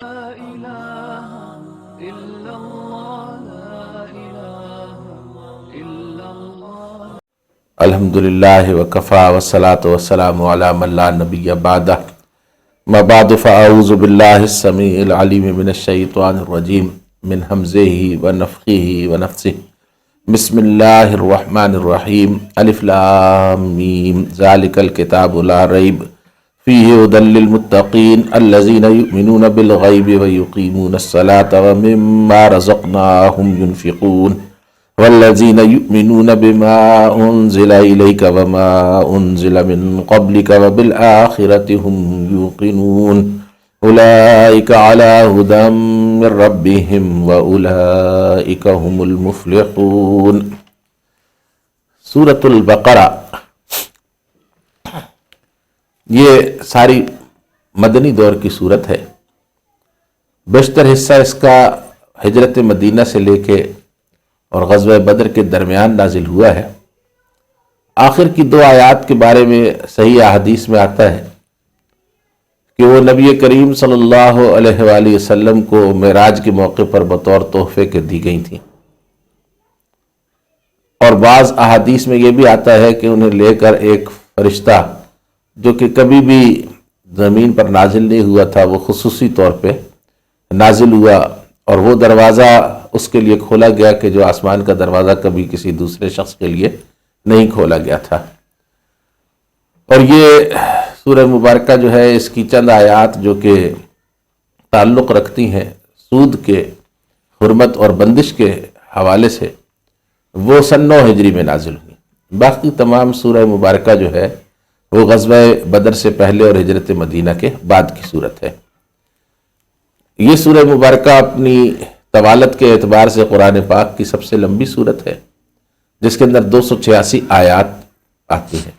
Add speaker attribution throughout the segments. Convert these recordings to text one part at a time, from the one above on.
Speaker 1: لا إله إلا الله لا إله إلا الله
Speaker 2: الحمدللہ وکفا والصلاة والسلام علی من لا نبی بعدہ ما بعد فاعوذ باللہ السمیع العلیم من الشیطان الرجیم من حمزہ ونفخہ ونفثہ بسم اللہ الرحمن الرحیم الف لام میم ذالک الکتاب لا ریب فیہ ھدی للمتقین الذین یؤمنون بالغیب ویقیمون الصلاة ومما رزقناہم ینفقون والذین یؤمنون بما انزل الیک وما انزل من قبلک وبالآخرۃ هم یوقنون اولئک علی ھدی من ربہم واولئک هم المفلحون۔ سورۃ البقرہ یہ ساری مدنی دور کی صورت ہے۔ بیشتر حصہ اس کا ہجرت مدینہ سے لے کے اور غزوہ بدر کے درمیان نازل ہوا ہے۔ آخر کی دو آیات کے بارے میں صحیح احادیث میں آتا ہے کہ وہ نبی کریم صلی اللہ علیہ وآلہ وسلم کو معراج کے موقع پر بطور تحفے کے دی گئی تھیں، اور بعض احادیث میں یہ بھی آتا ہے کہ انہیں لے کر ایک فرشتہ جو کہ کبھی بھی زمین پر نازل نہیں ہوا تھا، وہ خصوصی طور پہ نازل ہوا، اور وہ دروازہ اس کے لیے کھولا گیا کہ جو آسمان کا دروازہ کبھی کسی دوسرے شخص کے لیے نہیں کھولا گیا تھا۔ اور یہ سورہ مبارکہ جو ہے، اس کی چند آیات جو کہ تعلق رکھتی ہیں سود کے حرمت اور بندش کے حوالے سے، وہ سن 9 ہجری میں نازل ہوئی۔ باقی تمام سورہ مبارکہ جو ہے وہ غزوہ بدر سے پہلے اور ہجرت مدینہ کے بعد کی صورت ہے۔ یہ سورہ مبارکہ اپنی طوالت کے اعتبار سے قرآن پاک کی سب سے لمبی صورت ہے، جس کے اندر 286 آیات آتی ہیں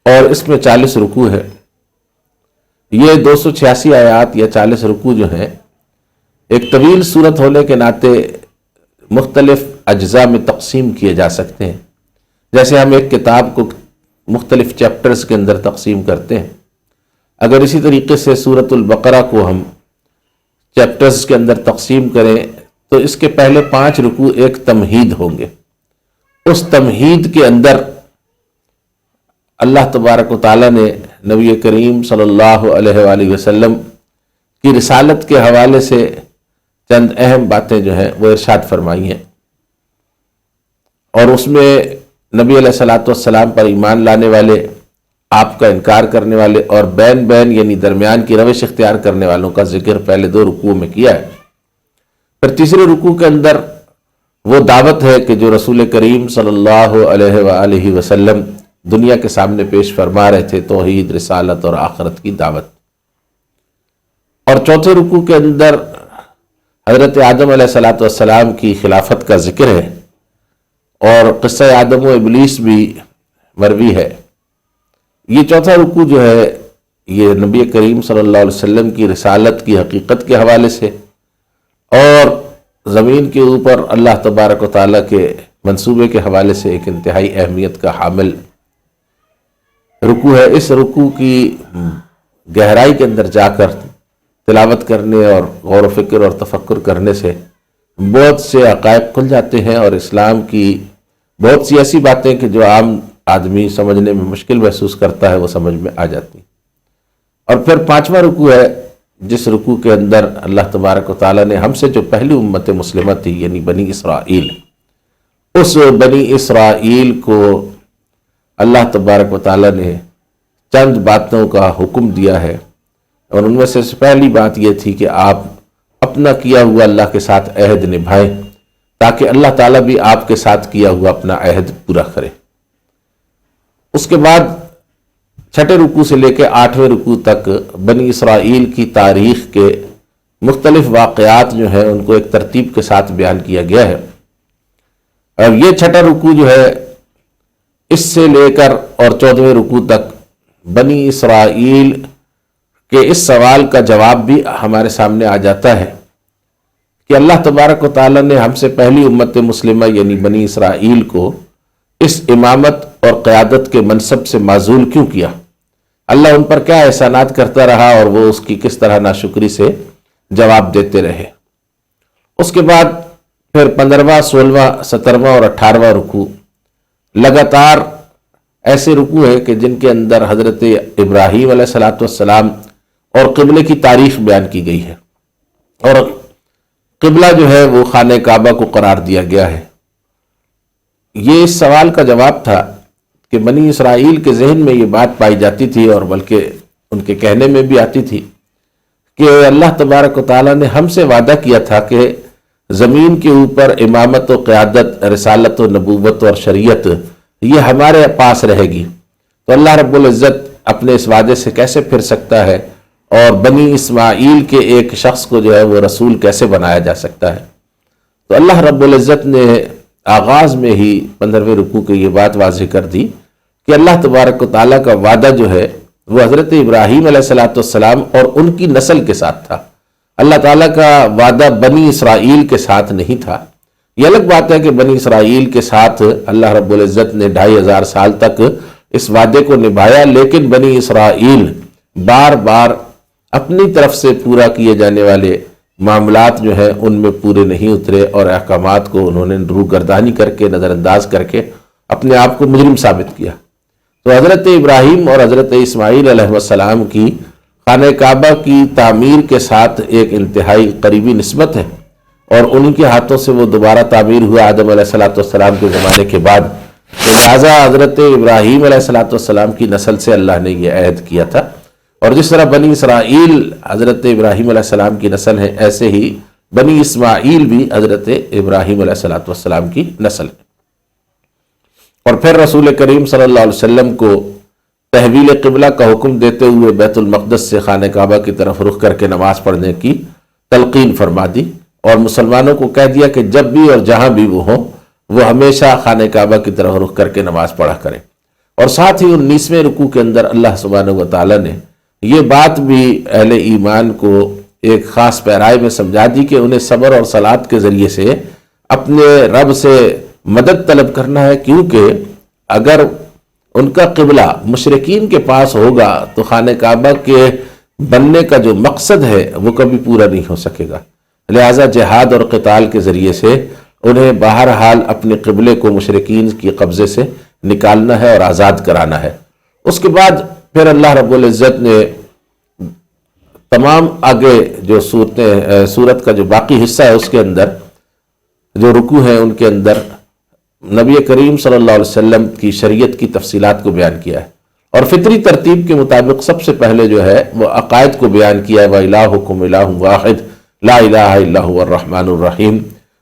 Speaker 2: اور اس میں 40 رکوع ہے۔ یہ 286 آیات یا 40 رکوع جو ہیں، ایک طویل صورت ہونے کے ناطے مختلف اجزاء میں تقسیم کیے جا سکتے ہیں، جیسے ہم ایک کتاب کو مختلف چیپٹرز کے اندر تقسیم کرتے ہیں۔ اگر اسی طریقے سے سورۃ البقرہ کو ہم چیپٹرز کے اندر تقسیم کریں تو اس کے پہلے 5 رکوع ایک تمہید ہوں گے۔ اس تمہید کے اندر اللہ تبارک و تعالیٰ نے نبی کریم صلی اللہ علیہ وآلہ وسلم کی رسالت کے حوالے سے چند اہم باتیں جو ہیں وہ ارشاد فرمائی ہیں، اور اس میں نبی علیہ الصلوۃ والسلام پر ایمان لانے والے، آپ کا انکار کرنے والے اور بین یعنی درمیان کی روش اختیار کرنے والوں کا ذکر پہلے 2 رکوع میں کیا ہے۔ پھر تیسرے رکوع کے اندر وہ دعوت ہے کہ جو رسول کریم صلی اللہ علیہ وآلہ وسلم دنیا کے سامنے پیش فرما رہے تھے، توحید، رسالت اور آخرت کی دعوت۔ اور چوتھے رکوع کے اندر حضرت آدم علیہ الصلوۃ والسلام کی خلافت کا ذکر ہے، اور قصہ آدم و ابلیس بھی مروی ہے۔ یہ چوتھا رکوع جو ہے یہ نبی کریم صلی اللہ علیہ وسلم کی رسالت کی حقیقت کے حوالے سے اور زمین کے اوپر اللہ تبارک و تعالیٰ کے منصوبے کے حوالے سے ایک انتہائی اہمیت کا حامل رکوع ہے۔ اس رکوع کی گہرائی کے اندر جا کر تلاوت کرنے اور غور و فکر اور تفکر کرنے سے بہت سے حقائق کھل جاتے ہیں، اور اسلام کی بہت سی ایسی باتیں کہ جو عام آدمی سمجھنے میں مشکل محسوس کرتا ہے وہ سمجھ میں آ جاتی۔ اور پھر 5واں رکوع ہے، جس رکوع کے اندر اللہ تبارک و تعالیٰ نے ہم سے جو پہلی امت مسلمہ تھی یعنی بنی اسرائیل، اس بنی اسرائیل کو اللہ تبارک و تعالیٰ نے چند باتوں کا حکم دیا ہے، اور ان میں سے پہلی بات یہ تھی کہ آپ اپنا کیا ہوا اللہ کے ساتھ عہد نبھائیں، تاکہ اللہ تعالیٰ بھی آپ کے ساتھ کیا ہوا اپنا عہد پورا کرے۔ اس کے بعد 6 رکوع سے لے کے 8ویں رکوع تک بنی اسرائیل کی تاریخ کے مختلف واقعات جو ہیں ان کو ایک ترتیب کے ساتھ بیان کیا گیا ہے۔ اور یہ 6 رکوع جو ہے، اس سے لے کر اور 14ویں رکوع تک بنی اسرائیل کہ اس سوال کا جواب بھی ہمارے سامنے آ جاتا ہے کہ اللہ تبارک و تعالیٰ نے ہم سے پہلی امت مسلمہ یعنی بنی اسرائیل کو اس امامت اور قیادت کے منصب سے معزول کیوں کیا؟ اللہ ان پر کیا احسانات کرتا رہا اور وہ اس کی کس طرح ناشکری سے جواب دیتے رہے۔ اس کے بعد پھر 15واں، 16واں، 17واں اور 18واں رکوع لگاتار ایسے رکوع ہیں کہ جن کے اندر حضرت ابراہیم علیہ السلام اور قبلے کی تاریخ بیان کی گئی ہے، اور قبلہ جو ہے وہ خانہ کعبہ کو قرار دیا گیا ہے۔ یہ اس سوال کا جواب تھا کہ بنی اسرائیل کے ذہن میں یہ بات پائی جاتی تھی، اور بلکہ ان کے کہنے میں بھی آتی تھی کہ اللہ تبارک و تعالیٰ نے ہم سے وعدہ کیا تھا کہ زمین کے اوپر امامت و قیادت، رسالت و نبوت اور شریعت یہ ہمارے پاس رہے گی، تو اللہ رب العزت اپنے اس وعدے سے کیسے پھر سکتا ہے، اور بنی اسماعیل کے ایک شخص کو جو ہے وہ رسول کیسے بنایا جا سکتا ہے۔ تو اللہ رب العزت نے آغاز میں ہی 15ویں رکوع کی یہ بات واضح کر دی کہ اللہ تبارک و تعالیٰ کا وعدہ جو ہے وہ حضرت ابراہیم علیہ السلام اور ان کی نسل کے ساتھ تھا۔ اللہ تعالیٰ کا وعدہ بنی اسرائیل کے ساتھ نہیں تھا۔ یہ الگ بات ہے کہ بنی اسرائیل کے ساتھ اللہ رب العزت نے 2500 سال تک اس وعدے کو نبھایا، لیکن بنی اسرائیل بار بار اپنی طرف سے پورا کیے جانے والے معاملات جو ہیں ان میں پورے نہیں اترے، اور احکامات کو انہوں نے روگردانی کر کے، نظر انداز کر کے اپنے آپ کو مجرم ثابت کیا۔ تو حضرت ابراہیم اور حضرت اسماعیل علیہ السلام کی خانہ کعبہ کی تعمیر کے ساتھ ایک انتہائی قریبی نسبت ہے، اور ان کے ہاتھوں سے وہ دوبارہ تعمیر ہوا آدم علیہ السلام کے زمانے کے بعد۔ تو لہٰذا حضرت ابراہیم علیہ السلام کی نسل سے اللہ نے یہ عہد کیا تھا، اور جس طرح بنی اسرائیل حضرت ابراہیم علیہ السلام کی نسل ہے، ایسے ہی بنی اسماعیل بھی حضرت ابراہیم علیہ السلام کی نسل ہے۔ اور پھر رسول کریم صلی اللہ علیہ وسلم کو تحویل قبلہ کا حکم دیتے ہوئے بیت المقدس سے خانہ کعبہ کی طرف رخ کر کے نماز پڑھنے کی تلقین فرما دی، اور مسلمانوں کو کہہ دیا کہ جب بھی اور جہاں بھی وہ ہوں وہ ہمیشہ خانہ کعبہ کی طرف رخ کر کے نماز پڑھا کریں۔ اور ساتھ ہی 19ویں رکوع کے اندر اللہ سبحانہ و تعالیٰ نے یہ بات بھی اہل ایمان کو ایک خاص پیرائے میں سمجھا دی کہ انہیں صبر اور صلات کے ذریعے سے اپنے رب سے مدد طلب کرنا ہے، کیونکہ اگر ان کا قبلہ مشرکین کے پاس ہوگا تو خانہ کعبہ کے بننے کا جو مقصد ہے وہ کبھی پورا نہیں ہو سکے گا۔ لہٰذا جہاد اور قتال کے ذریعے سے انہیں بہرحال اپنے قبلے کو مشرکین کی قبضے سے نکالنا ہے اور آزاد کرانا ہے۔ اس کے بعد پھر اللہ رب العزت نے تمام آگے جو سورت کا جو باقی حصہ ہے اس کے اندر جو رکوع ہیں ان کے اندر نبی کریم صلی اللہ علیہ وسلم کی شریعت کی تفصیلات کو بیان کیا ہے، اور فطری ترتیب کے مطابق سب سے پہلے جو ہے وہ عقائد کو بیان کیا ہے، وَإِلَٰهُكُمْ إِلَٰهٌ وَاحِدٌ لَا إِلَٰهَ إِلَّا هُوَ الرَّحْمَٰنُ الرَّحِيمُ،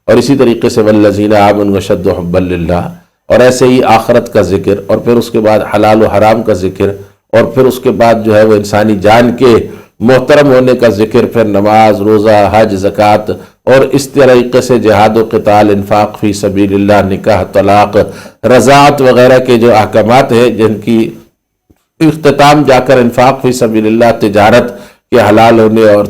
Speaker 2: اور اسی طریقے سے وَالَّذِينَ آمَنُوا أَشَدُّ حُبًّا لِلَّهِ، اور ایسے ہی آخرت کا ذکر، اور پھر اس کے بعد حلال و حرام کا ذکر، اور پھر اس کے بعد جو ہے وہ انسانی جان کے محترم ہونے کا ذکر، پھر نماز، روزہ، حج، زکوٰۃ، اور اس طریقے سے جہاد و قتال، انفاق فی سبیل اللہ، نکاح، طلاق، رضاعت وغیرہ کے جو احکامات ہیں جن کی اختتام جا کر انفاق فی سبیل اللہ، تجارت کے حلال ہونے اور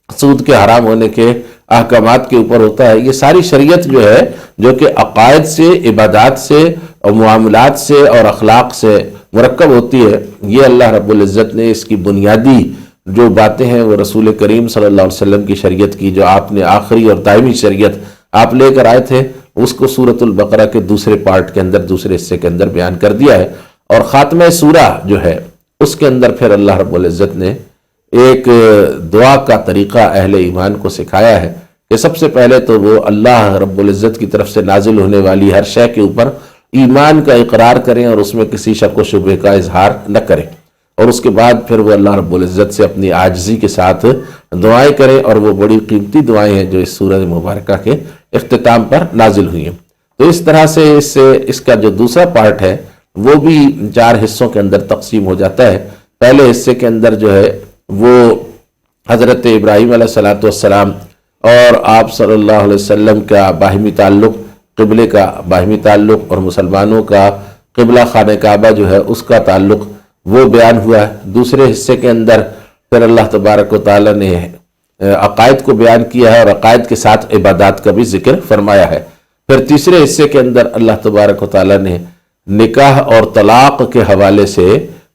Speaker 2: سود کے حرام ہونے کے احکامات کے اوپر ہوتا ہے۔ یہ ساری شریعت جو ہے جو کہ عقائد سے، عبادات سے اور معاملات سے اور اخلاق سے مرکب ہوتی ہے، یہ اللہ رب العزت نے اس کی بنیادی جو باتیں ہیں وہ رسول کریم صلی اللہ علیہ وسلم کی شریعت کی، جو آپ نے آخری اور دائمی شریعت آپ لے کر آئے تھے، اس کو سورۃ البقرہ کے دوسرے پارٹ کے اندر، دوسرے حصے کے اندر بیان کر دیا ہے۔ اور خاتمہ سورہ جو ہے اس کے اندر پھر اللہ رب العزت نے ایک دعا کا طریقہ اہل ایمان کو سکھایا ہے کہ سب سے پہلے تو وہ اللہ رب العزت کی طرف سے نازل ہونے والی ہر شے کے اوپر ایمان کا اقرار کریں اور اس میں کسی شک و شبہ کا اظہار نہ کریں، اور اس کے بعد پھر وہ اللہ رب العزت سے اپنی عاجزی کے ساتھ دعائیں کریں، اور وہ بڑی قیمتی دعائیں ہیں جو اس سورہ مبارکہ کے اختتام پر نازل ہوئی ہیں۔ تو اس طرح سے اس کا جو دوسرا پارٹ ہے وہ بھی 4 حصوں کے اندر تقسیم ہو جاتا ہے۔ پہلے حصے کے اندر جو ہے وہ حضرت ابراہیم علیہ السلام اور آپ صلی اللہ علیہ وسلم کا باہمی تعلق، قبلے کا باہمی تعلق، اور مسلمانوں کا قبلہ خانہ کعبہ جو ہے اس کا تعلق وہ بیان ہوا ہے۔ دوسرے حصے کے اندر پھر اللہ تبارک و تعالیٰ نے عقائد کو بیان کیا ہے، اور عقائد کے ساتھ عبادات کا بھی ذکر فرمایا ہے۔ پھر تیسرے حصے کے اندر اللہ تبارک و تعالیٰ نے نکاح اور طلاق کے حوالے سے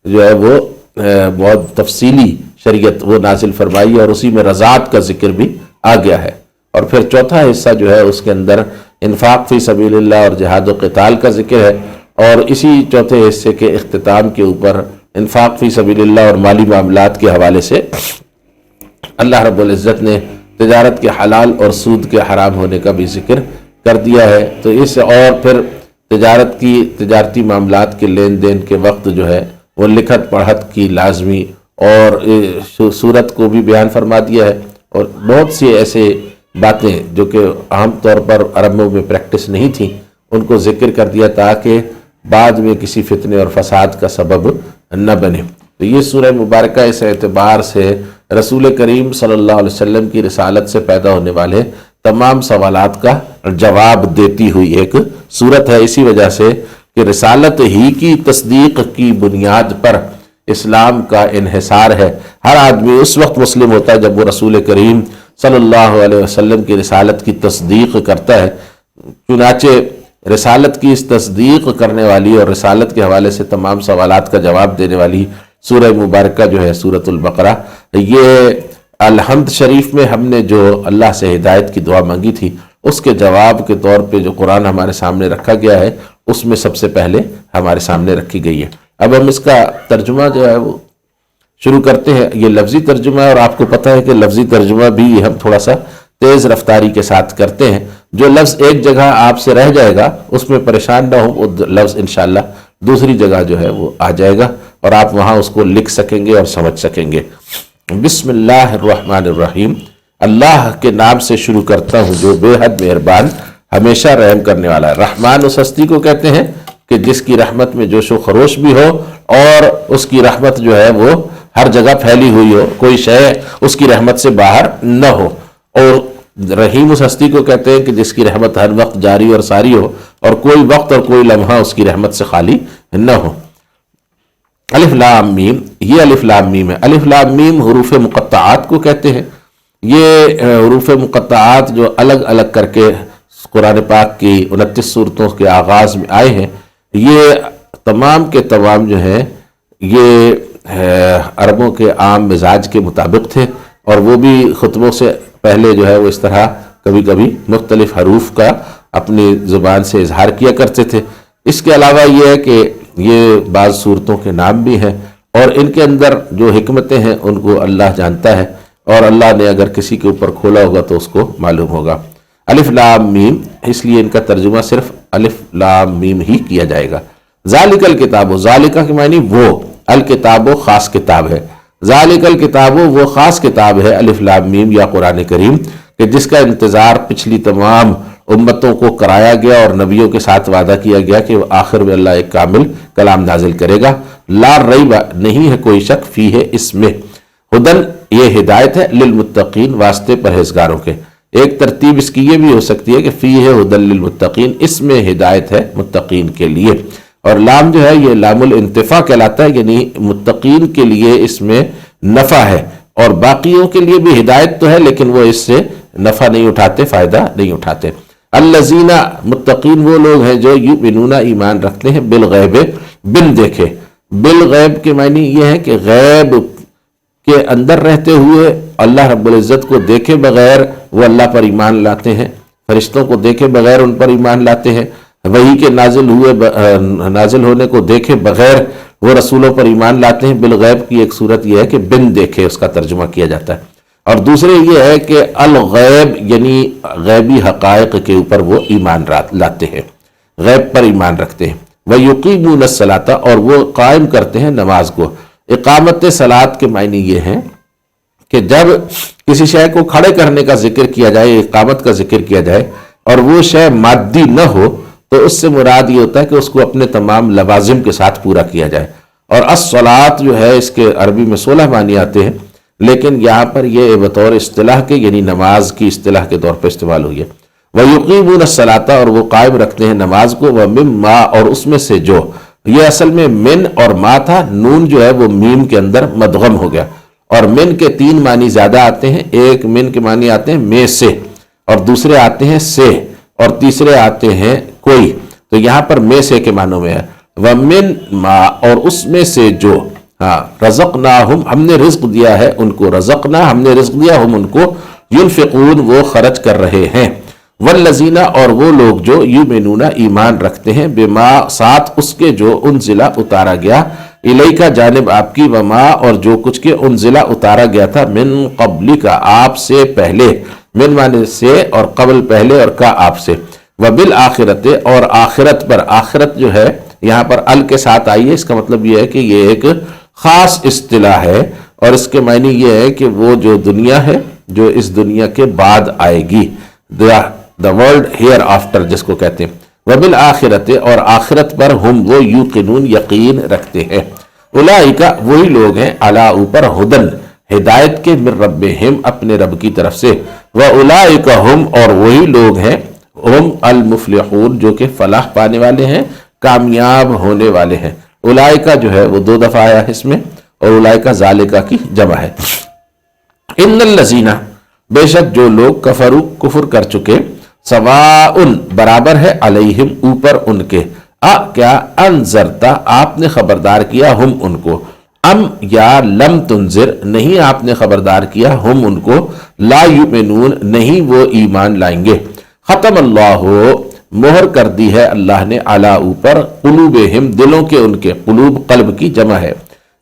Speaker 2: جو ہے وہ بہت تفصیلی شریعت وہ نازل فرمائی اور اسی میں رضاعت کا ذکر بھی آ گیا ہے. اور پھر چوتھا حصہ جو ہے اس کے اندر انفاق فی سبیل اللہ اور جہاد و قتال کا ذکر ہے. اور اسی چوتھے حصے کے اختتام کے اوپر انفاق فی سبیل اللہ اور مالی معاملات کے حوالے سے اللہ رب العزت نے تجارت کے حلال اور سود کے حرام ہونے کا بھی ذکر کر دیا ہے. تو اس اور پھر تجارتی معاملات کے لین دین کے وقت جو ہے وہ لکھت پڑھت کی لازمی اور صورت کو بھی بیان فرما دیا ہے. اور بہت سی ایسے باتیں جو کہ عام طور پر عربوں میں پریکٹس نہیں تھیں ان کو ذکر کر دیا تاکہ بعد میں کسی فتنے اور فساد کا سبب نہ بنے. تو یہ سورہ مبارکہ اس اعتبار سے رسول کریم صلی اللہ علیہ وسلم کی رسالت سے پیدا ہونے والے تمام سوالات کا جواب دیتی ہوئی ایک سورت ہے. اسی وجہ سے کہ رسالت ہی کی تصدیق کی بنیاد پر اسلام کا انحصار ہے. ہر آدمی اس وقت مسلم ہوتا ہے جب وہ رسول کریم صلی اللہ علیہ وسلم کی رسالت کی تصدیق کرتا ہے. چنانچہ رسالت کی اس تصدیق کرنے والی اور رسالت کے حوالے سے تمام سوالات کا جواب دینے والی سورہ مبارکہ جو ہے سورۃ البقرہ، یہ الحمد شریف میں ہم نے جو اللہ سے ہدایت کی دعا مانگی تھی اس کے جواب کے طور پہ جو قرآن ہمارے سامنے رکھا گیا ہے اس میں سب سے پہلے ہمارے سامنے رکھی گئی ہے. اب ہم اس کا ترجمہ جو ہے وہ شروع کرتے ہیں. یہ لفظی ترجمہ ہے اور آپ کو پتہ ہے کہ لفظی ترجمہ بھی ہم تھوڑا سا تیز رفتاری کے ساتھ کرتے ہیں. جو لفظ ایک جگہ آپ سے رہ جائے گا اس میں پریشان نہ ہو، وہ لفظ انشاءاللہ دوسری جگہ جو ہے وہ آ جائے گا اور آپ وہاں اس کو لکھ سکیں گے اور سمجھ سکیں گے. بسم اللہ الرحمن الرحیم. اللہ کے نام سے شروع کرتا ہوں جو بے حد مہربان ہمیشہ رحم کرنے والا ہے. رحمان اس ہستی کو کہتے ہیں کہ جس کی رحمت میں جوش و خروش بھی ہو اور اس کی رحمت جو ہے وہ ہر جگہ پھیلی ہوئی ہو، کوئی شے اس کی رحمت سے باہر نہ ہو. اور رحیم اس ہستی کو کہتے ہیں کہ جس کی رحمت ہر وقت جاری اور ساری ہو اور کوئی وقت اور کوئی لمحہ اس کی رحمت سے خالی نہ ہو. الف لام میم، یہ الف لام میم ہے. الف لام میم حروف مقطعات کو کہتے ہیں. یہ حروف مقطعات جو الگ الگ کر کے قرآن پاک کی 29 صورتوں کے آغاز میں آئے ہیں، یہ تمام کے تمام جو ہیں یہ عربوں کے عام مزاج کے مطابق تھے اور وہ بھی خطبوں سے پہلے جو ہے وہ اس طرح کبھی کبھی مختلف حروف کا اپنی زبان سے اظہار کیا کرتے تھے. اس کے علاوہ یہ ہے کہ یہ بعض صورتوں کے نام بھی ہیں اور ان کے اندر جو حکمتیں ہیں ان کو اللہ جانتا ہے اور اللہ نے اگر کسی کے اوپر کھولا ہوگا تو اس کو معلوم ہوگا. الف لام میم، اس لیے ان کا ترجمہ صرف الف لام میم ہی کیا جائے گا. ذالک الکتاب، ذالکہ کے معنی وہ، الکتاب خاص کتاب ہے. ذالک الکتاب وہ خاص کتاب ہے الف لام میم یا قرآن کریم کہ جس کا انتظار پچھلی تمام امتوں کو کرایا گیا اور نبیوں کے ساتھ وعدہ کیا گیا کہ آخر میں اللہ ایک کامل کلام نازل کرے گا. لا ریب، نہیں ہے کوئی شک، فی ہے اس میں، ہدن یہ ہدایت ہے، للمتقین واسطے پرہیزگاروں کے. ایک ترتیب اس کی یہ بھی ہو سکتی ہے کہ فی ہے ہدن للمتقین، اس میں ہدایت ہے متقین کے لیے. اور لام جو ہے یہ لام الانتفاع کہلاتا ہے، یعنی متقین کے لیے اس میں نفع ہے اور باقیوں کے لیے بھی ہدایت تو ہے لیکن وہ اس سے نفع نہیں اٹھاتے، فائدہ نہیں اٹھاتے. الذین، متقین وہ لوگ ہیں جو یؤمنون ایمان رکھتے ہیں، بالغیب بن دیکھے. بالغیب کے معنی یہ ہے کہ غیب کے اندر رہتے ہوئے اللہ رب العزت کو دیکھے بغیر وہ اللہ پر ایمان لاتے ہیں، فرشتوں کو دیکھے بغیر ان پر ایمان لاتے ہیں، وحی کے نازل ہونے کو دیکھے بغیر وہ رسولوں پر ایمان لاتے ہیں. بالغیب کی ایک صورت یہ ہے کہ بن دیکھے اس کا ترجمہ کیا جاتا ہے. اور دوسرے یہ ہے کہ الغیب یعنی غیبی حقائق کے اوپر وہ ایمان لاتے ہیں، غیب پر ایمان رکھتے ہیں. وَيُقِيمُونَ الصَّلَاةَ، اور وہ قائم کرتے ہیں نماز کو. اقامت صلاۃ کے معنی یہ ہیں کہ جب کسی شے کو کھڑے کرنے کا ذکر کیا جائے، اقامت کا ذکر کیا جائے اور وہ شے مادی نہ ہو تو اس سے مراد یہ ہوتا ہے کہ اس کو اپنے تمام لوازم کے ساتھ پورا کیا جائے. اور الصلاۃ جو ہے اس کے عربی میں 16 معنی آتے ہیں لیکن یہاں پر یہ بطور اصطلاح کے یعنی نماز کی اصطلاح کے طور پر استعمال ہوئی ہے. وَيُقِيمُونَ الصَّلَاةَ، اور وہ قائم رکھتے ہیں نماز کو. وَمِمَّا، اور اس میں سے جو، یہ اصل میں من اور ما تھا، نون جو ہے وہ میم کے اندر مدغم ہو گیا. اور من کے 3 معنی زیادہ آتے ہیں. ایک من کے معنی آتے ہیں میں سے، اور دوسرے آتے ہیں سے، اور تیسرے آتے ہیں کوئی. تو یہاں پر میں سے کے معنوں میں ہے. وَمِن ما، اور اس میں سے جو. ہاں رزقناہم ہم نے رزق دیا ہے ان کو، رزقنا ہم نے رزق دیا ہم ان کو، ينفقون وہ خرچ کر رہے ہیں، والذین اور وہ لوگ جو یؤمنون ایمان رکھتے ہیں، بما ساتھ اس کے جو انزلہ اتارا گیا، الیکا جانب آپ کی، وما اور جو کچھ کے انزلہ اتارا گیا تھا، من قبل کا آپ سے پہلے، من معنی سے اور قبل پہلے اور کا آپ سے، وبالآخرت اور آخرت پر، آخرت جو ہے یہاں پر ال کے ساتھ آئی ہے، اس کا مطلب یہ ہے کہ یہ ایک خاص اصطلاح ہے، اور اس کے معنی یہ ہے کہ وہ جو دنیا ہے جو اس دنیا کے بعد آئے گی، the world hereafter جس کو کہتے ہیں، وبالآخرت اور آخرت پر، ہم وہ یوقنون یقین رکھتے ہیں، اولئک وہی لوگ ہیں، علی اوپر، ہدن ہدایت کے، من ربہم اپنے رب کی طرف سے، واولئک ہم اور وہی لوگ ہیں، ہم المفلحون جو کہ فلاح پانے والے ہیں، کامیاب ہونے والے ہیں۔ اولئک جو ہے وہ 2 دفعہ آیا ہے اس میں، اور اولئک ذالکہ کی جمع ہے۔ ان الذین بے شک جو لوگ کفروا کفر کر چکے، سواء برابر ہے، علیہم اوپر ان کے، کیا انذرتا آپ نے خبردار کیا ہم ان کو، ام یا لم تنذر نہیں آپ نے خبردار کیا ہم ان کو، لا یؤمنون نہیں وہ ایمان لائیں گے۔ ختم اللہ مہر کر دی ہے اللہ نے، علی اوپر، قلوبہم دلوں کے ان کے، قلوب قلب کی جمع ہے،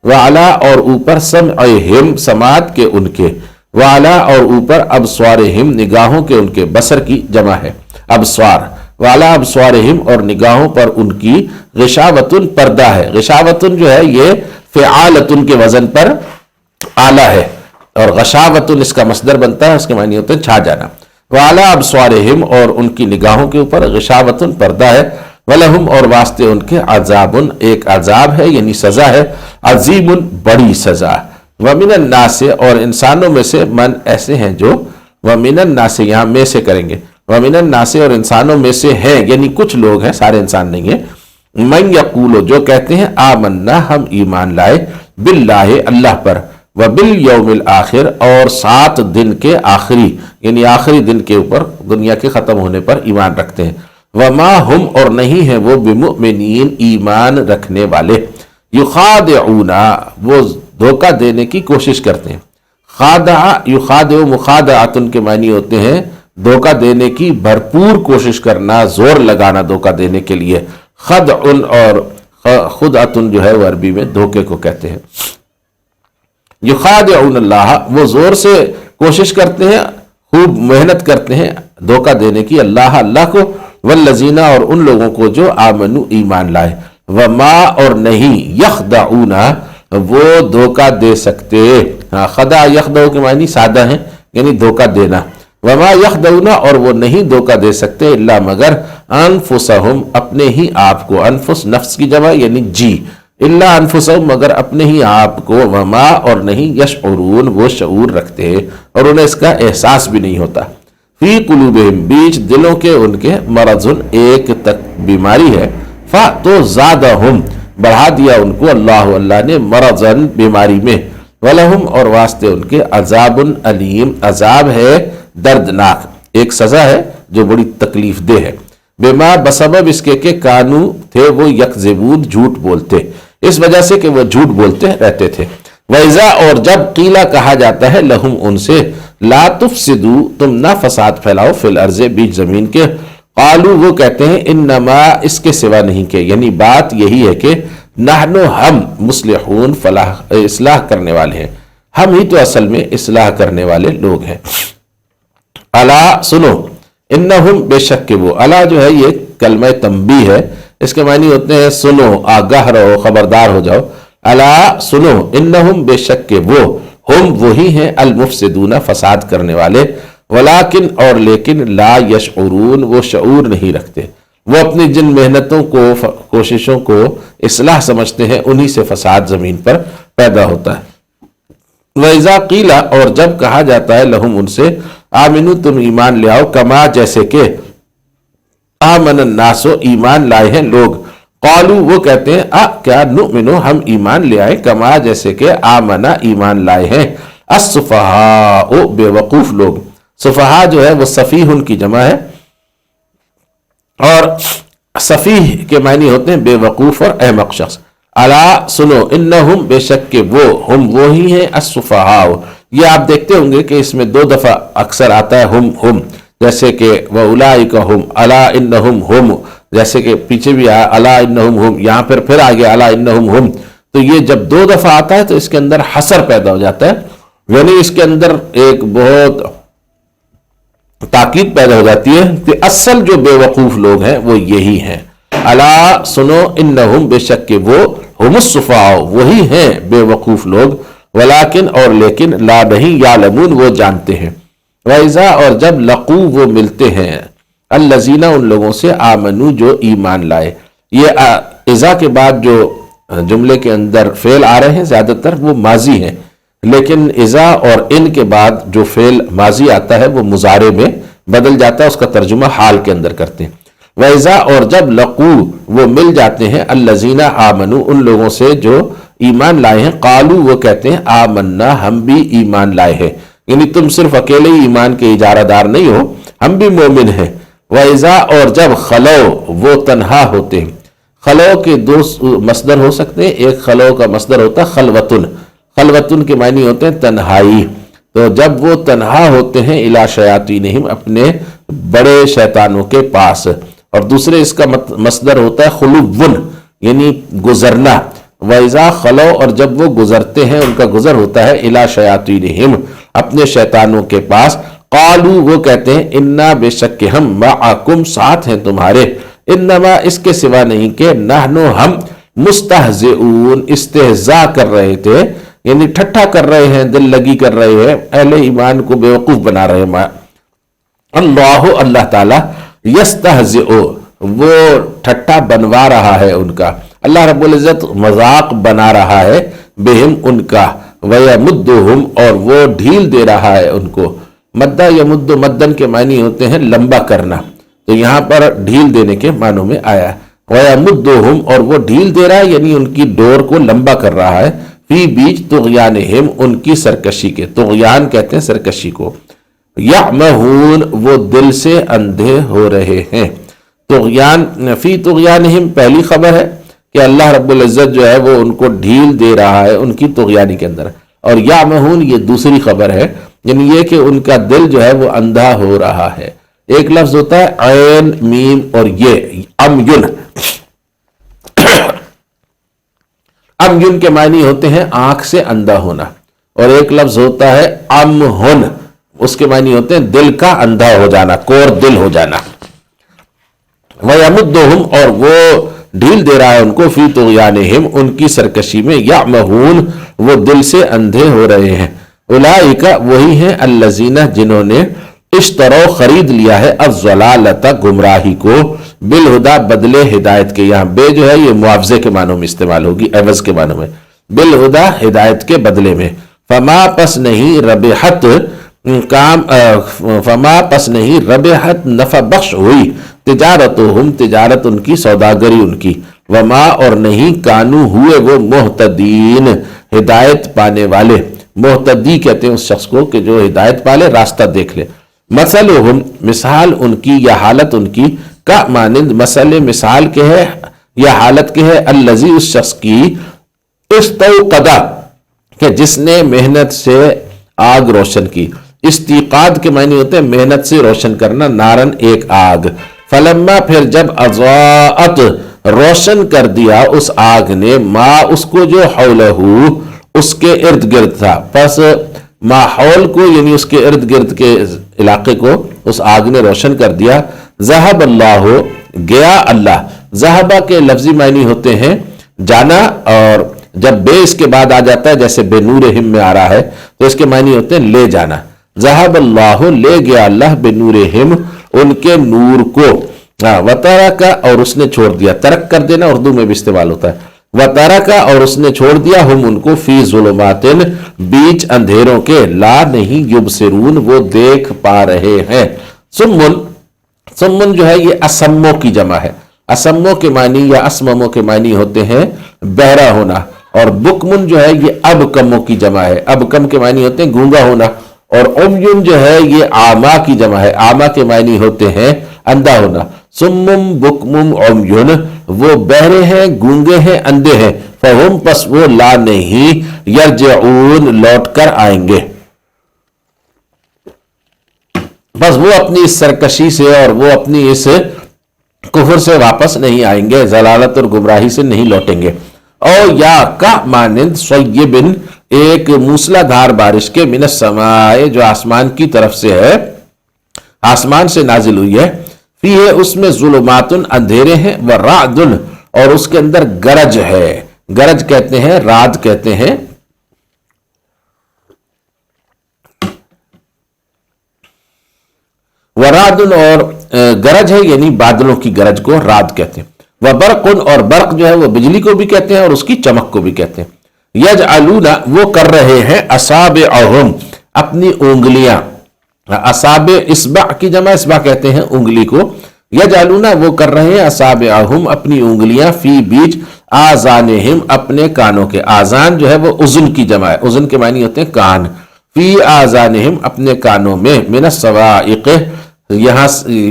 Speaker 2: وعلا اور اوپر، سمعہم سماعت کے ان کے، وعلا اور اوپر، ابصارہم نگاہوں کے ان کے، بصر کی جمع ہے ابصار، وعلا ابصارہم اور نگاہوں پر ان کی، غشاوتن پردہ ہے، غشاوتن جو ہے یہ فعالتن کے وزن پر آلہ ہے، اور غشاوتن اس کا مصدر بنتا ہے، اس کے معنی ہوتے ہیں چھا جانا، وعلا ابصارہم اور ان کی نگاہوں کے اوپر، غشاوتن پردہ ہے، ولہم اور واسطے ان کے، عذابن ایک عذاب ہے یعنی سزا ہے، عظیم بڑی سزا، ومن الناس اور انسانوں میں سے، من ایسے ہیں جو، ومن الناس یہاں میں سے کریں گے، ومن الناس اور انسانوں میں سے ہیں یعنی کچھ لوگ ہیں، سارے انسان نہیں ہیں، من یقول جو کہتے ہیں، آمنا ہم ایمان لائے، باللہ اللہ پر، وبالیوم الاخر اور 7 دن کے آخری یعنی آخری دن کے اوپر، دنیا کے ختم ہونے پر ایمان رکھتے ہیں، وما ہم اور نہیں ہیں وہ، بمؤمنین ایمان رکھنے والے، یخادعون وہ دھوکہ دینے کی کوشش کرتے ہیں، خادع یخادع مخادعۃ کے معنی ہوتے ہیں دھوکہ دینے کی بھرپور کوشش کرنا، زور لگانا دھوکہ دینے کے لیے، خدع اور خدعۃ جو ہے وہ عربی میں دھوکے کو کہتے ہیں، یخادعون اللہ وہ زور سے کوشش کرتے ہیں، خوب محنت کرتے ہیں دھوکہ دینے کی، اللہ کو، والذین اور ان لوگوں کو جو آمنو ایمان لائے، وما اور نہیں، یخدعون وہ دھوکہ دے سکتے، خدع یخدع کے معنی سادہ ہیں یعنی دھوکہ دینا، وما یخدعون اور وہ نہیں دھوکہ دے سکتے، الا مگر، انفسہم اپنے ہی آپ کو، انفس نفس کی جمع یعنی جی، الا انفسہم مگر اپنے ہی آپ کو، وما اور نہیں، یشعرون وہ شعور رکھتے ہیں اور انہیں اس کا احساس بھی نہیں ہوتا، فی قلوبہم بیچ دلوں کے ان کے، مرض ایک تک بیماری ہے، تو زادہم بڑھا دیا ان کو، اللہ نے، مرضن بیماری میں، ولہم اور واسطے ان کے، عذاب علیم عذاب ہے دردناک، ایک سزا ہے جو بڑی تکلیف دہ ہے، بما بسبب اس کے کہ کانو تھے وہ، یکذبون جھوٹ بولتے، اس وجہ سے کہ وہ جھوٹ بولتے رہتے تھے، وَإِذَا اور جب قیلا کہا جاتا ہے، لہم ان سے، لا تفسدو تم نہ فساد پھیلاؤ، فی الارض بیچ زمین کے، قالو وہ کہتے ہیں، انما اس کے سوا نہیں کہ یعنی بات یہی ہے کہ، نحنو ہم، مصلحون اصلاح کرنے والے ہیں، ہم ہی تو اصل میں اصلاح کرنے والے لوگ ہیں، الا سنو، انہم بے شک کہ وہ، الا جو ہے یہ کلمہ تنبیہ ہے، اس کے معنی ہوتے ہیں سنو، آگاہ رہو، خبردار ہو جاؤ، الا سنو، انہم بے شک کہ وہ، ہم وہی ہیں، المفسدون فساد کرنے والے، ولیکن اور لیکن، لا یشعرون وہ شعور نہیں رکھتے، وہ اپنی جن محنتوں کو، کوششوں کو اصلاح سمجھتے ہیں، انہی سے فساد زمین پر پیدا ہوتا ہے، وَإِذَا قِيلَ اور جب کہا جاتا ہے، لہم ان سے، آمنو تم ایمان لے آؤ، کما جیسے کہ، آمن الناس ایمان لائے ہیں لوگ، قالو وہ کہتے ہیں، کیا نؤمنو ہم ایمان لے آئے، کما جیسے کہ، آمنا ایمان لائے ہیں، السفہاء بے وقوف لوگ، سفہاء جو ہے وہ سفیہن کی جمع ہے، اور سفیہ کے معنی ہوتے ہیں بے وقوف اور احمق شخص، الا سنو انہم بے شک کہ وہ ہم وہی ہیں السفہاء. یہ آپ دیکھتے ہوں گے کہ اس میں 2 دفعہ اکثر آتا ہے ہم، جیسے کہ واولئک ہم، الا انہم ہم، جیسے کہ پیچھے بھی آیا الا انہم ہم، یہاں پھر آ گیا الا انہم ہم. تو یہ جب 2 دفعہ آتا ہے تو اس کے اندر حصر پیدا ہو جاتا ہے، یعنی اس کے اندر ایک بہت تاکید پیدا ہو جاتی ہے کہ اصل جو بے وقوف لوگ ہیں وہ یہی ہیں. الا سنو انہم بے شک کہ وہ ہم السفہاء وہی ہیں بے وقوف لوگ، ولیکن اور لیکن لا نہیں یعلمون وہ جانتے ہیں. وَإِذَا اور جب لقو وہ ملتے ہیں الذین ان لوگوں سے آمنو جو ایمان لائے. یہ اذا کے بعد جو جملے کے اندر فعل آ رہے ہیں زیادہ تر وہ ماضی ہیں، لیکن اذا اور ان کے بعد جو فعل ماضی آتا ہے وہ مضارع میں بدل جاتا ہے، اس کا ترجمہ حال کے اندر کرتے ہیں. وَإِذَا اور جب لقو وہ مل جاتے ہیں الذین آمنو ان لوگوں سے جو ایمان لائے ہیں، قالو وہ کہتے ہیں آمنا ہم بھی ایمان لائے ہیں، یعنی تم صرف اکیلے ہی ایمان کے اجارہ دار نہیں ہو، ہم بھی مومن ہیں. وَإِذَا اور جب خلو وہ تنہا ہوتے ہیں. خلو کے 2 مصدر ہو سکتے ہیں، ایک خلو کا مصدر ہوتا ہے خلوتن، خلوتن کے معنی ہوتے ہیں تنہائی. تو جب وہ تنہا ہوتے ہیں الی شیاطینہم اپنے بڑے شیطانوں کے پاس. اور دوسرے اس کا مصدر ہوتا ہے خلوون یعنی گزرنا. وَإِذَا خلو اور جب وہ گزرتے ہیں ان کا گزر ہوتا ہے الی شیاطینہم اپنے شیطانوں کے پاس. قالو وہ کہتے ہیں انا بے شک کہ ہم معکم ساتھ ہیں تمہارے، انما اس کے سوا نہیں کہ نحنو ہم مستہزئون استہزاء کر رہے تھے، یعنی ٹھٹھا کر رہے ہیں، دل لگی کر رہے ہیں، اہل ایمان کو بیوقوف بنا رہے ہیں. اللہ تعالی یستہزئ وہ ٹھٹھا بنوا رہا ہے ان کا، اللہ رب العزت مذاق بنا رہا ہے بہم ان کا. ویمدہم اور وہ ڈھیل دے رہا ہے ان کو. مدہ یمد مدن کے معنی ہوتے ہیں لمبا کرنا، تو یہاں پر ڈھیل دینے کے معنوں میں آیا. وَيَمُدُّهُمْ اور وہ ڈھیل دے رہا ہے یعنی ان کی ڈور کو لمبا کر رہا ہے. فی بیچ طغیانہم ان کی سرکشی کے، طغیان کہتے ہیں سرکشی کو. یعمہون وہ دل سے اندھے ہو رہے ہیں. طغیان فی طغیانہم پہلی خبر ہے کہ اللہ رب العزت جو ہے وہ ان کو ڈھیل دے رہا ہے ان کی طغیانی کے اندر، اور یعمہون یہ دوسری خبر ہے، یعنی یہ کہ ان کا دل جو ہے وہ اندھا ہو رہا ہے. ایک لفظ ہوتا ہے عین میم اور یہ امین. امین کے معنی ہوتے ہیں آنکھ سے اندھا ہونا، اور ایک لفظ ہوتا ہے امہن، اس کے معنی ہوتے ہیں دل کا اندھا ہو جانا، کور دل ہو جانا. وَيَمُدُّهُمْ اور وہ ڈھیل دے رہا ہے ان کو فی طغیانہم ان کی سرکشی میں. یعمہون وہ دل سے اندھے ہو رہے ہیں. اولئک وہی ہیں الذین جنہوں نے اشترو خرید لیا ہے الضلالۃ گمراہی کو بالہدا بدلے ہدایت کے. یہاں بے جو ہے یہ معاوضے کے معنوں میں استعمال ہوگی، عوض کے معنوں میں. بالہدا ہدایت کے بدلے میں. فما پس نہیں ربحت کام فما پس نہیں ربحت نفع بخش ہوئی تجارتہم تجارت ان کی، سوداگری ان کی. وما اور نہیں کانو ہوئے وہ مہتدین ہدایت پانے والے. مہتدی کہتے ہیں اس شخص کو کہ جو ہدایت پالے، راستہ دیکھ لے. مثلہم مثال ان کی یا حالت ان کی، کا مانند مثل مثال کے ہے یا حالت کے ہے الذی اس شخص کی استوقدا کہ جس نے محنت سے آگ روشن کی. استیقاد کے معنی ہوتے ہیں محنت سے روشن کرنا، نارن ایک آگ. فلما پھر جب اضاءت روشن کر دیا اس آگ نے ما اس کو جو حولہ اس کے ارد گرد تھا، پس ماحول کو یعنی اس کے ارد گرد کے علاقے کو اس آگ نے روشن کر دیا. ذہب اللہ گیا اللہ. ذہبہ کے لفظی معنی ہوتے ہیں جانا، اور جب بے اس کے بعد آ جاتا ہے جیسے بے نورہم میں آ رہا ہے تو اس کے معنی ہوتے ہیں لے جانا. ذہب اللہ لے گیا اللہ بے نورہم ان کے نور کو. وترک اور اس نے چھوڑ دیا، ترک کر دینا اردو میں بھی استعمال ہوتا ہے. وترک اور اس نے چھوڑ دیا ہم ان کو فی ظلمات بیچ اندھیروں کے، لا نہیں یبصرون وہ دیکھ پا رہے ہیں. سمن جو ہے یہ اسمو کی جمع ہے. اسمو کے معنی یا اسممو کے معنی ہوتے ہیں بہرا ہونا، اور بکمن جو ہے یہ ابکمو کی جمع ہے. ابکم کے معنی ہوتے ہیں گونگا ہونا. اور امیون جو ہے یہ آما کی جمع ہے. آما کے معنی ہوتے ہیں اندھا ہونا. سمم بکمم عمیون، وہ بہرے ہیں، گونگے ہیں، اندھے ہیں. فہم، پس وہ لا نہیں، یرجعون لوٹ کر آئیں گے. بس وہ اپنی اس سرکشی سے اور وہ اپنی اس کفر سے واپس نہیں آئیں گے، ضلالت اور گمراہی سے نہیں لوٹیں گے. او یا کا مانند صیبن، ایک موسلا دھار بارش کے، من السماء، جو آسمان کی طرف سے ہے، آسمان سے نازل ہوئی ہے. فیہ، اس میں ظلمات، اندھیرے ہیں، ورعد، اور اس کے اندر گرج ہے. گرج کہتے ہیں، رعد کہتے ہیں. ورعد، اور گرج ہے یعنی بادلوں کی گرج کو رعد کہتے ہیں. وبرق، اور برق جو ہے وہ بجلی کو بھی کہتے ہیں اور اس کی چمک کو بھی کہتے ہیں. یجعلون، وہ کر رہے ہیں، اصابعہم، اپنی انگلیاں. اصابع اصبع کی جمع اصبع کہتے ہیں انگلی کو. یجعلون، وہ کر رہے ہیں، اصابعہم، اپنی انگلیاں، فی بیچ، آذانہم، اپنے کانوں کے. آذان جو ہے وہ اذن کی جمع ہے، اذن کے معنی ہوتے ہیں کان. فی آذانہم، اپنے کانوں میں. من الصواعق، یہاں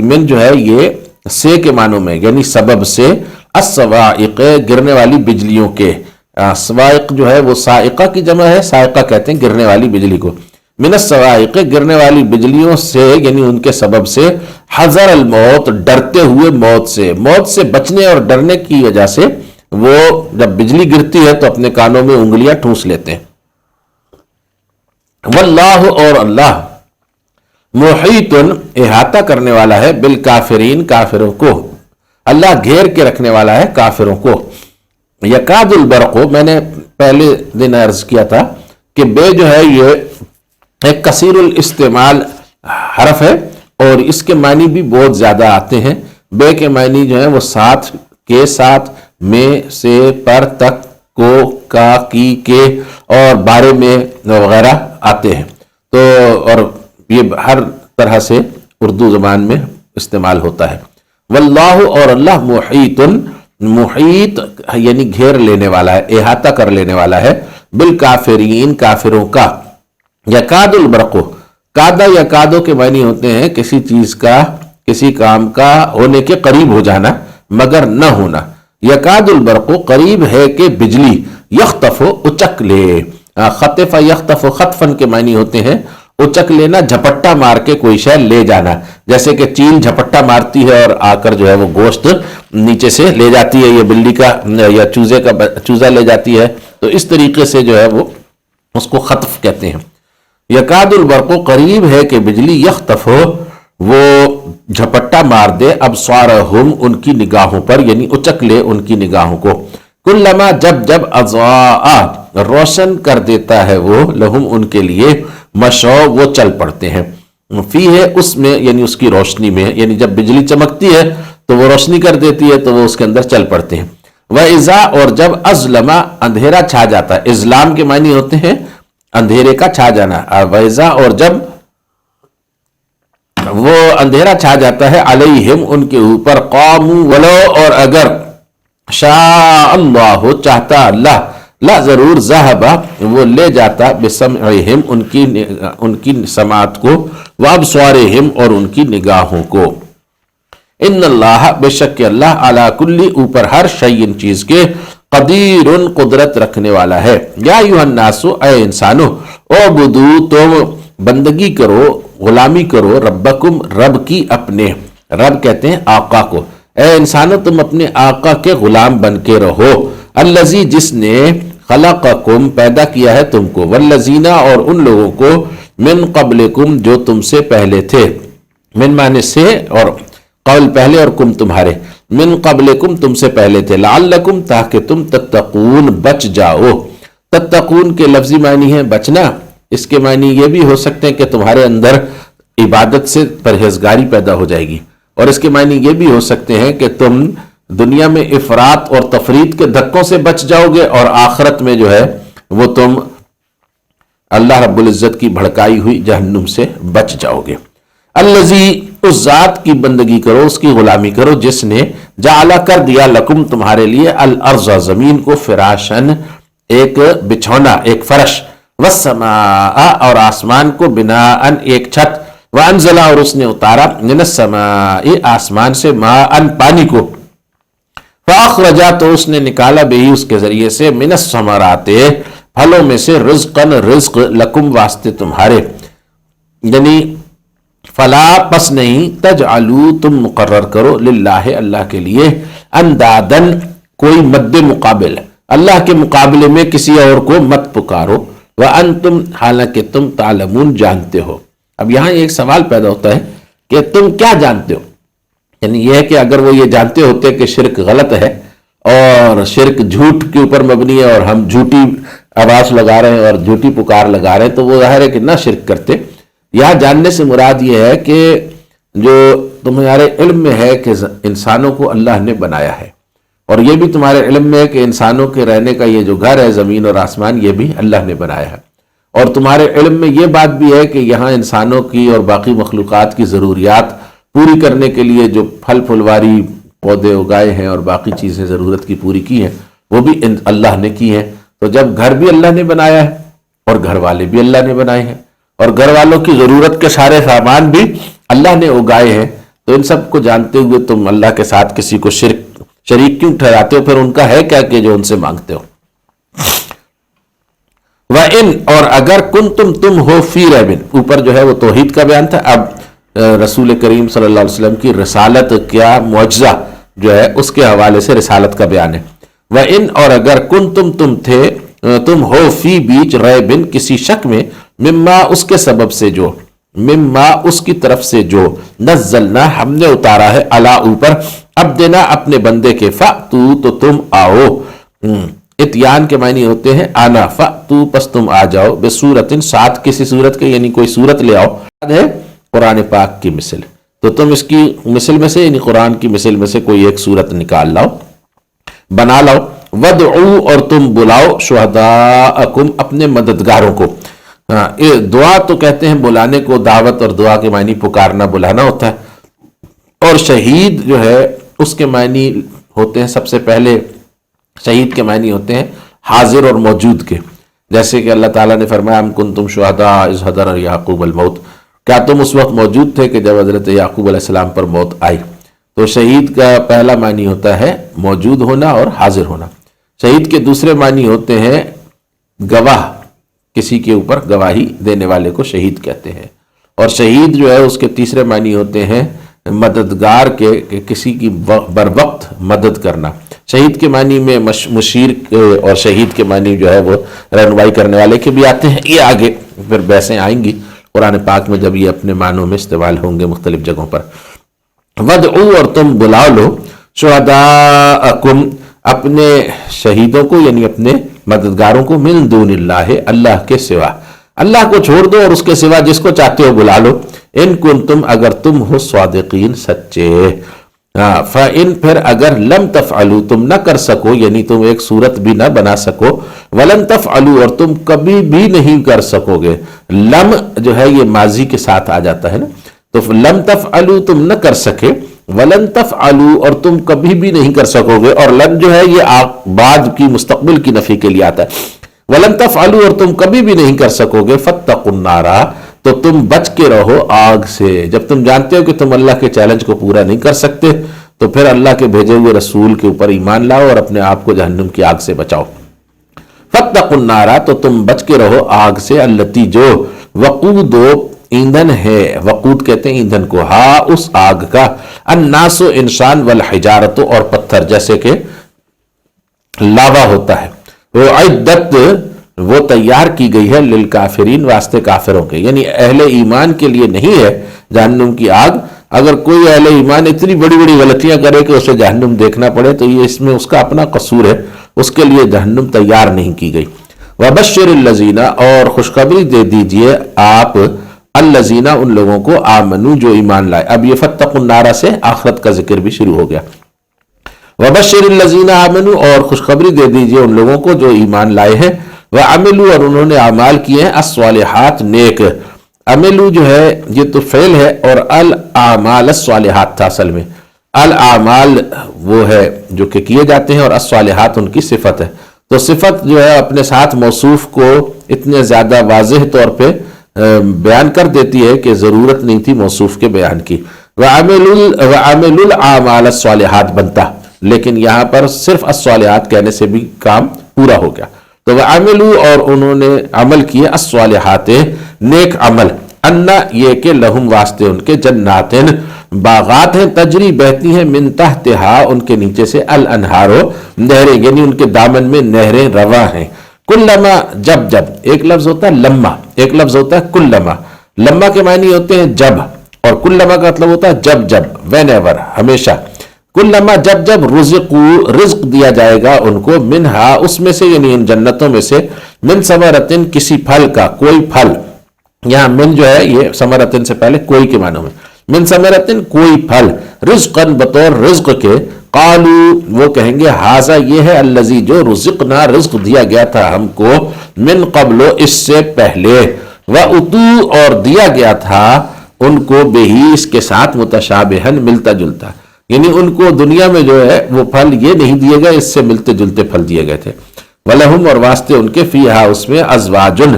Speaker 2: من جو ہے یہ سے کے معنوں میں یعنی سبب سے. الصواعق، گرنے والی بجلیوں کے. صواعق جو ہے وہ صاعقہ کی جمع ہے، صاعقہ کہتے ہیں گرنے والی بجلی کو. من الصواعق، گرنے والی بجلیوں سے یعنی ان کے سبب سے. حذر الموت، ڈرتے ہوئے موت سے. موت سے بچنے اور ڈرنے کی وجہ سے وہ جب بجلی گرتی ہے تو اپنے کانوں میں انگلیاں ٹھونس لیتے ہیں. واللہ، اور اللہ، محیط، احاطہ کرنے والا ہے، بالکافرین، کافروں کو. اللہ گھیر کے رکھنے والا ہے کافروں کو. یکاد البرق، میں نے پہلے دن عرض کیا تھا کہ بے جو ہے یہ ایک کثیر الاستعمال حرف ہے اور اس کے معنی بھی بہت زیادہ آتے ہیں. بے کے معنی جو ہے وہ ساتھ کے، ساتھ میں، سے، پر، تک، کو، کا، کی، کے اور بارے میں وغیرہ آتے ہیں. تو اور یہ ہر طرح سے اردو زبان میں استعمال ہوتا ہے. واللہ، اور اللہ، محیط، محیط یعنی گھیر لینے والا ہے، احاطہ کر لینے والا ہے. بالکافرین، کافروں کا. یکاد البرق، کادا یا کادو کے معنی ہوتے ہیں کسی چیز کا، کسی کام کا ہونے کے قریب ہو جانا مگر نہ ہونا. یکاد البرق، قریب ہے کہ بجلی. یخطف، اچک لے. خطف یخطف، خطفن کے معنی ہوتے ہیں اچک لینا، جھپٹا مار کے کوئی شے لے جانا. جیسے کہ چیل جھپٹا مارتی ہے اور آ کر جو ہے وہ گوشت نیچے سے لے جاتی ہے، یہ بلی کا یا چوزا لے جاتی ہے، تو اس طریقے سے جو ہے وہ اس کو خطف کہتے ہیں. یکاد البرق، قریب ہے کہ بجلی. یخطف، وہ جھپٹا مار دے، ابصارہم، ان کی نگاہوں پر، یعنی اچک لے ان کی نگاہوں کو. کلما، جب اضاء، روشن کر دیتا ہے وہ، لہم، ان کے لیے، مشو، وہ چل پڑتے ہیں. فی ہے، اس میں یعنی اس کی روشنی میں، یعنی جب بجلی چمکتی ہے تو وہ روشنی کر دیتی ہے تو وہ اس کے اندر چل پڑتے ہیں. وَإِذَا، اور جب اظلما، اندھیرا چھا جاتا ہے. اظلام کے معنی ہوتے ہیں اندھیرے کا چھا جانا. وَإِذَا، اور جب وہ اندھیرا چھا جاتا ہے، علیہم، ان کے اوپر، قاموا، ولو، اور اگر، شاء اللہ، چاہتا اللہ، لا، ضرور، ذہبا، وہ لے جاتا، بسمعہم، ان کی سماعت کو، وابصارہم، اور ان کی نگاہوں کو. ان اللہ، بے شک اللہ، علی کل، اوپر ہر شیء، چیز کے، قدیر، قدرت رکھنے والا ہے. یا ایھا الناس، اے انسانو، اعبدوا، تم بندگی کرو، غلامی کرو، ربکم، رب کی، اپنے. رب کہتے ہیں آقا کو. اے انسانو، تم اپنے آقا کے غلام بن کے رہو. الذی، جس نے، خلقکم، پیدا کیا ہے تم کو، والذین، اور ان لوگوں کو، من قبلکم، جو تم سے پہلے تھے. من معنی سے، اور قبل پہلے، اور کم تمہارے. من قبلکم، تم سے پہلے تھے. لعلکم، تاکہ تم، تتقون، بچ جاؤ. تتقون کے لفظی معنی ہے بچنا. اس کے معنی یہ بھی ہو سکتے ہیں کہ تمہارے اندر عبادت سے پرہیزگاری پیدا ہو جائے گی، اور اس کے معنی یہ بھی ہو سکتے ہیں کہ تم دنیا میں افراط اور تفریط کے دھکوں سے بچ جاؤ گے، اور آخرت میں جو ہے وہ تم اللہ رب العزت کی بھڑکائی ہوئی جہنم سے بچ جاؤ گے. الذی، اس ذات کی بندگی کرو، اس کی غلامی کرو، جس نے، جعل، کر دیا، لکم، تمہارے لیے، الارض، زمین کو، فراشن، ایک بچھونا، ایک فرش، والسماء، اور آسمان کو، بناء، ایک چھت، وانزل اور اس نے اتارا من السماء آسمان سے ماء پانی کو فاخرجا تو اس نے نکالا بھی اس کے ذریعے سے من الثمرات پھلوں میں سے رزقن رزق لکم واسطے تمہارے یعنی فلا پس نہیں تجعلوا تم مقرر کرو للہ اللہ کے لیے اندادن کوئی مد مقابل اللہ کے مقابلے میں کسی اور کو مت پکارو وانتم حالانکہ تم تعلمون جانتے ہو. اب یہاں ایک سوال پیدا ہوتا ہے کہ تم کیا جانتے ہو، یعنی یہ ہے کہ اگر وہ یہ جانتے ہوتے کہ شرک غلط ہے اور شرک جھوٹ کے اوپر مبنی ہے اور ہم جھوٹی آواز لگا رہے ہیں اور جھوٹی پکار لگا رہے ہیں تو وہ ظاہر ہے کہ نہ شرک کرتے. یہاں جاننے سے مراد یہ ہے کہ جو تمہارے علم میں ہے کہ انسانوں کو اللہ نے بنایا ہے، اور یہ بھی تمہارے علم میں ہے کہ انسانوں کے رہنے کا یہ جو گھر ہے زمین اور آسمان یہ بھی اللہ نے بنایا ہے، اور تمہارے علم میں یہ بات بھی ہے کہ یہاں انسانوں کی اور باقی مخلوقات کی ضروریات پوری کرنے کے لیے جو پھل پھلواری پودے اگائے ہیں اور باقی چیزیں ضرورت کی پوری کی ہیں وہ بھی اللہ نے کی ہیں. تو جب گھر بھی اللہ نے بنایا ہے اور گھر والے بھی اللہ نے بنائے ہیں اور گھر والوں کی ضرورت کے سارے سامان بھی اللہ نے اگائے ہیں، تو ان سب کو جانتے ہوئے تم اللہ کے ساتھ کسی کو شریک کیوں ٹھہراتے ہو؟ پھر ان کا ہے کیا کہ جو ان سے مانگتے ہو. وَإِنْ اور اگر کنتم تم ہو فی ریب، اوپر جو ہے وہ توحید کا بیان تھا، اب رسول کریم صلی اللہ علیہ وسلم کی رسالت کیا معجزہ جو ہے اس کے حوالے سے رسالت کا بیان ہے. وَإِنْ اور اگر کنتم تم ہو فی بیچ ریبن کسی شک میں مما اس کے سبب سے جو مما اس کی طرف سے جو نزلنا ہم نے اتارا ہے علی اوپر اب دینا اپنے بندے کے فَأْتُو تو تم آؤ. اتیان کے معنی ہوتے ہیں آنا، فَأْتُو پس تم آ جاؤ، بصورتن ساتھ کسی صورت کے یعنی کوئی صورت لے آؤ. ہے قرآن پاک کی مثل، تو تم اس کی مثل میں سے یعنی قرآن کی مثل میں سے کوئی ایک صورت نکال لاؤ، بنا لاؤ. وَدْعُوا اور تم بلاؤ شہداءکم اپنے مددگاروں کو. دعا تو کہتے ہیں بلانے کو، دعوت اور دعا کے معنی پکارنا بلانا ہوتا ہے، اور شہید جو ہے اس کے معنی ہوتے ہیں سب سے پہلے شہید کے معنی ہوتے ہیں حاضر اور موجود کے، جیسے کہ اللہ تعالیٰ نے فرمایا ام کنتم شہداء اذ حضر یعقوب الموت، کیا تم اس وقت موجود تھے کہ جب حضرت یعقوب علیہ السلام پر موت آئی. تو شہید کا پہلا معنی ہوتا ہے موجود ہونا اور حاضر ہونا. شہید کے دوسرے معنی ہوتے ہیں گواہ، کسی کے اوپر گواہی دینے والے کو شہید کہتے ہیں. اور شہید جو ہے اس کے تیسرے معنی ہوتے ہیں مددگار کے، کہ کسی کی بر وقت مدد کرنا. شہید کے معنی میں مشیر اور شہید کے معنی جو ہے وہ رہنمائی کرنے والے کے بھی آتے ہیں. یہ آگے پھر بحثیں آئیں گی قرآن پاک میں جب یہ اپنے معنوں میں استعمال ہوں گے مختلف جگہوں پر. وَدْعُوا اور تم بلا لو شہداءکم اپنے شہیدوں کو یعنی اپنے مددگاروں کو من دون اللہ اللہ کے سوا، اللہ کو چھوڑ دو اور اس کے سوا جس کو چاہتے ہو بلا لو. ان کنتم اگر تم ہو صادقین سچے. فَإِن پھر اگر لم تفعلوا تم نہ کر سکو یعنی تم ایک صورت بھی نہ بنا سکو، ولن تفعلوا اور تم کبھی بھی نہیں کر سکو گے. لم جو ہے یہ ماضی کے ساتھ آ جاتا ہے نا، تو لم تفعلوا تم نہ کر سکے، ولن تفعلوا اور تم کبھی بھی نہیں کر سکو گے، اور لن جو ہے یہ بعد کی مستقبل کی نفی کے لیے آتا ہے. ولن تفعلوا اور تم کبھی بھی نہیں کر سکو گے، فاتقوا النار تو تم بچ کے رہو آگ سے. جب تم جانتے ہو کہ تم اللہ کے چیلنج کو پورا نہیں کر سکتے تو پھر اللہ کے بھیجے ہوئے رسول کے اوپر ایمان لاؤ اور اپنے آپ کو جہنم کی آگ سے بچاؤ. فاتقوا النار تو تم بچ کے رہو آگ سے، التی جو وقود ایندھن ہے، وقود کہتے ہیں ایندھن کو، ہاں اس آگ کا، الناس انسان والحجارت اور پتھر جیسے کہ لاوا ہوتا ہے، وہ عدت وہ تیار کی گئی ہے للکافرین واسطے کافروں کے، یعنی اہل ایمان کے لیے نہیں ہے جہنم کی آگ. اگر کوئی اہل ایمان اتنی بڑی بڑی غلطیاں کرے کہ اسے جہنم دیکھنا پڑے تو یہ اس میں اس کا اپنا قصور ہے، اس کے لیے جہنم تیار نہیں کی گئی. وبشر الذین اور خوشخبری دے دیجئے آپ الذین ان لوگوں کو آمنو جو ایمان لائے. اب یہ فاتقوا النار سے آخرت کا ذکر بھی شروع ہو گیا. وبشر الذین آمنو اور خوشخبری دے دیجئے ان لوگوں کو جو ایمان لائے ہیں، وعملوا اور انہوں نے اعمال کیے ہیں، الصالحات نیک. عملو جو ہے یہ تو فعل ہے اور الاعمال الصالحات تھا اصل میں. الاعمال وہ ہے جو کہ کیے جاتے ہیں اور الصالحات ان کی صفت ہے. تو صفت جو ہے اپنے ساتھ موصوف کو اتنے زیادہ واضح طور پہ بیان کر دیتی ہے کہ ضرورت نہیں تھی موصوف کے بیان کی. وَعَمِلُوا الْأَعْمَالَ الصَّالِحَاتِ بنتا، لیکن یہاں پر صرف الصالحات کہنے سے بھی کام پورا ہو گیا. تو وَعَمِلُوا اور انہوں نے عمل کیے الصالحات نیک عمل، انا یہ کہ لہم واسطے ان کے جناتن باغات ہیں، تجری بہتی ہیں من تحتہا ان کے نیچے سے الانہارو نہریں، یعنی ان کے دامن میں نہریں رواں ہیں. کلما جب جب، ایک لفظ ہوتا ہے لما، ایک لفظ ہوتا ہے کلما. لما کے معنی ہوتے ہیں جب، اور کلما کا مطلب ہوتا ہے جب جب، وین ایور، ہمیشہ. کلما جب جب رزق دیا جائے گا ان کو، منہا اس میں سے، یعنی ان جنتوں میں سے، من ثمرتن کسی پھل کا، کوئی پھل. یہاں من جو ہے یہ ثمرتن سے پہلے کوئی کے معنوں میں، من ثمرتن کوئی پھل، رزقن بطور رزق کے، قالو وہ کہیں گے ہاذا یہ ہے الذی جو رزقنا رزق دیا گیا تھا ہم کو، من قبل اس سے پہلے، واتو اور دیا گیا تھا ان کو بہی اس کے ساتھ متشابہن ملتا جلتا، یعنی ان کو دنیا میں جو ہے وہ پھل یہ نہیں دیے گئے، اس سے ملتے جلتے پھل دیے گئے تھے. وَلَهُمْ اور واسطے ان کے فیہا اس میں ازواجن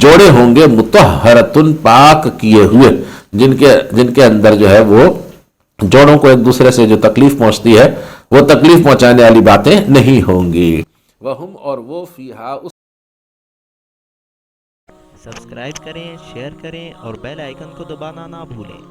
Speaker 2: جوڑے ہوں گے، مطہرتن پاک کیے ہوئے، جن کے اندر جو ہے وہ جوڑوں کو ایک دوسرے سے جو تکلیف پہنچتی ہے وہ تکلیف پہنچانے والی باتیں نہیں ہوں گی. وَهُمْ اور وہ فیہا اس.
Speaker 3: سبسکرائب کریں، شیئر کریں اور بیل آئیکن کو دبانا نہ بھولیں.